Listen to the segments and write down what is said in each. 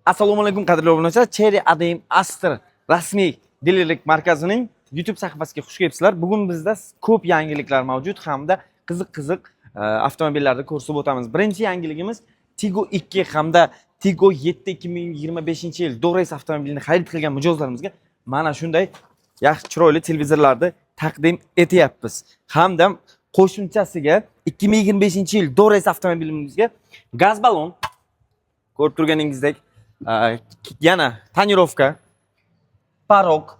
Assalomu alaykum qadrli obunachilar. Cherry Adim Astra rasmiy dilerlik markazining YouTube sahifasiga xush kelibsizlar. Bugun bizda ko'p yangiliklar mavjud hamda qiziq avtomobillarni ko'rsatib o'tamiz. Birinchi yangiligimiz Tigo 2 hamda Tigo 7 2025-yil Dores avtomobilini xarid qilgan mijozlarimizga mana shunday yaxshi chiroyli televizorlarni taqdim etyapmiz. Hamda qo'shimchasiga 2025-yil Dores avtomobilimizga gaz balon ko'rib turganingizdek yana tonirovka, parok,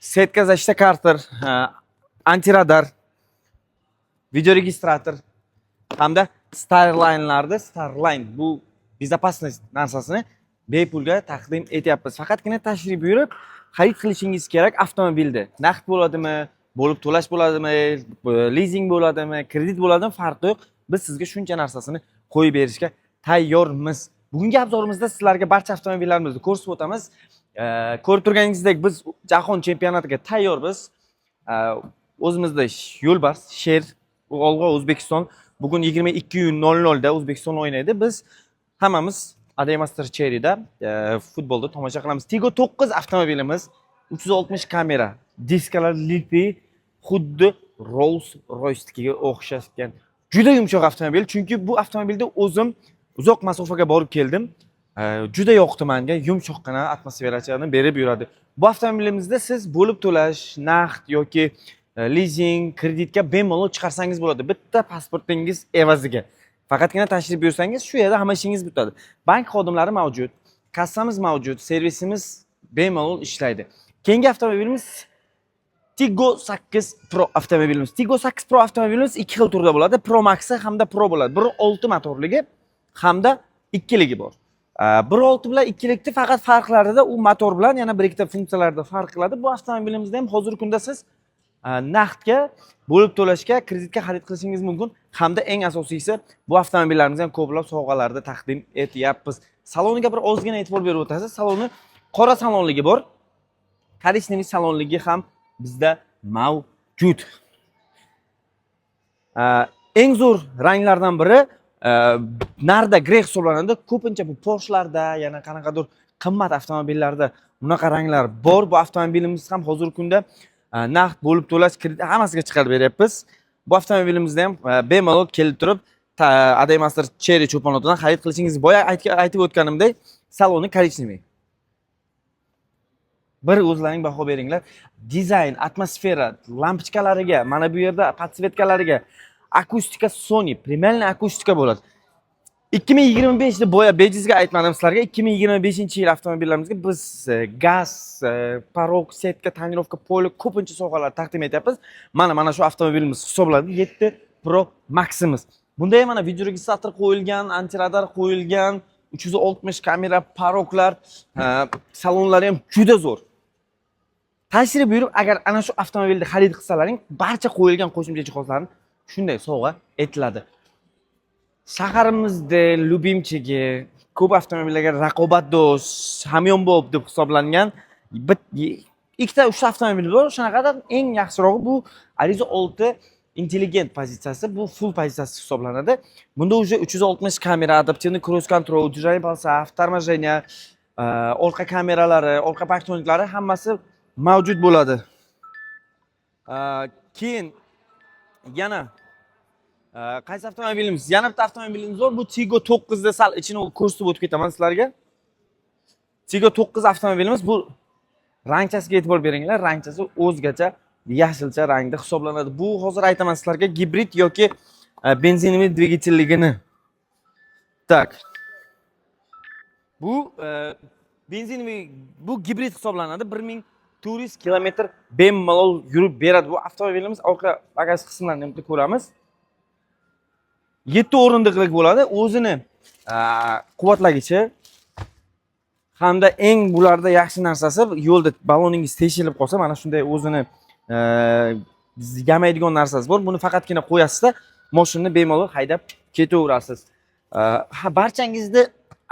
setka защита karter, antiradar, video registrator hamda Starline bu безопасность narsasini bepulga taqdim etyapmiz. Faqatgina tashrif buyurib xarid qilishingiz kerak avtomobilni. Naqd bo'ladimi, bo'lib to'lash bo'ladimi, leasing bo'ladimi, kredit bo'ladimi farqi yo'q. Biz sizga shuncha narsasini qo'yib berishga tayyormiz. Bugungi obzorimizda sizlarga barcha avtomobillarimizni ko'rsatib o'tamiz. Ko'rib turganingizdek biz jahon chempionatiga tayyormiz. O'zimizda Yo'lbars, Sher, Olg'a O'zbekiston bugun 22:00 da O'zbekiston o'ynaydi. Biz hammamiz Adim Astra Cherry'da futbolda tomosha qilamiz. Tigo 9 avtomobilimiz 360 kamera, diskalar lipi xuddi Rolls-Royce'ga o'xshashgan. Juda yumshoq avtomobil, chunki bu avtomobilda o'zim uzoq masofaga borib keldim. Juda yoqdi menga, yumshoqqina atmosferani berib yuradi. Bu avtomobilimizda siz bo'lib to'lash, naqd yoki leasing, kreditga bemalol chiqarsangiz bo'ladi. Bitta pasportingiz evaziga. Faqatgina tashrif buyursangiz shu yerda hamma ishingiz bitadi. Bank xodimlari mavjud, kassamiz mavjud, servisimiz bemalol ishlaydi. Keyingi avtomobilimiz Tigo 8 Pro avtomobilimiz. Tigo 8 Pro avtomobilimiz ikki xil turda bo'ladi. Pro Max hamda Pro bo'ladi. Biri 6 motorligi hamda ikkiligi bor. 1.6 bilan ikkilikni faqat farqlarida u motor bilan yana bir ikkita funksiyalarda farq qiladi. Bu avtomobilimizda ham hozirgi kunda siz naqdga, bo'lib to'lashga, kreditga xarid qilishingiz mumkin. Hamda eng asosiysi bu avtomobillarimizni ham ko'plab sovg'alarda taqdim etyapmiz. Saloniga bir ozgina e'tibor berib o'tasiz. Saloni qora salonligi bor. Korичневый salonligi ham bizda mavjud. Eng zo'r ranglardan biri narda grey hisoblanadi. Ko'pincha bu Porsche'larda, yana qanaqadir qimmat avtomobillarda bunaqa ranglar bor. Bu avtomobilimiz ham hozirgi kunda naqd bo'lib to'lash, kredit hammasiga chiqarib beryapmiz. Bu avtomobilimizda ham bemalol kelib turib Adim Astra Cherry cho'ponotidan xarid qilishingiz boya aytib o'tganimdek, saloni korичневый. Bir o'zlaring baho beringlar. Dizayn, atmosfera, lampochkalariga, mana bu yerda podsvetkalariga, akustika Sony, primelniy akustika bo'ladi. 2025 da boya bejizga aytmadim sizlarga. 2025-yil avtomobillarimizga biz gaz, parok, setka, tonirovka, poli ko'pincha sovg'alar taqdim etyapmiz. Mana shu avtomobilimiz hisoblanadi 7 Pro Maximiz. Bunda ham mana video registrator qo'yilgan, antiradar qo'yilgan, 360 kamera, paroklar, salonlari ham juda zo'r. Tashrif buyurib, agar ana shu avtomobilni xarid qilsalaring, barcha qo'yilgan qo'shimcha jihozlarni shunday sovg'a etiladi. Shaharimizda Lubimchigi ko'p avtomobillarga raqobatdosh, hamyonbop deb hisoblangan ikkita uchta avtomobil bor. Shunaqadan eng yaxshirog'i bu Ariza 6 intelligent pozitsiyasi, bu full pozitsiyasi hisoblanadi. Bunda уже 360 kamera, adaptivniy cruise control, движение полоса, торможение, orqa kameralari, orqa parktoniklari hammasi mavjud bo'ladi. Keyin yana qaysi avtomobilimiz? Yana bitta avtomobilimiz bor. Bu Tigo 9 da sal ichini ko'rsatib o'tib ketaman sizlarga. Tigo 9 avtomobilimiz bu rangchasiga e'tibor beringlar. Rangchasi o'zgacha yashilcha rangda hisoblanadi. Bu hozir aytaman sizlarga gibrid yoki benzinli dvigatelligini. Tak. Bu benzinli, bu gibrid hisoblanadi. 1400 kilometr bemalol yurib beradi. Bu avtomobilimiz orqa bagaj qismlarini ham ko'ramiz. 7 o'rindiqlik bo'ladi. O'zini quvvatlagichi hamda eng bularda yaxshi narsasi, yo'lda baloningiz teshilib qolsa, mana shunday o'zini yamaydigan narsasi bor. Buni faqatgina qo'yasizda, mashinani bemalol haydab ketaverasiz. Barchangizni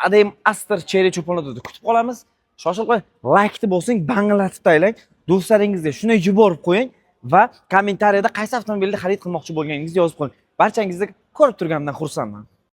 Adim Astra Cherry cho'ponotida kutib qolamiz. Shoshilib like-ni bosing, banglatib taylang. Do'stlaringizga shuni yuborib qo'ying va kommentariyada qaysi avtomobilni xarid qilmoqchi bo'lganingizni yozib qo'ying. Barchangizga ko'rib turganimdan xursandman.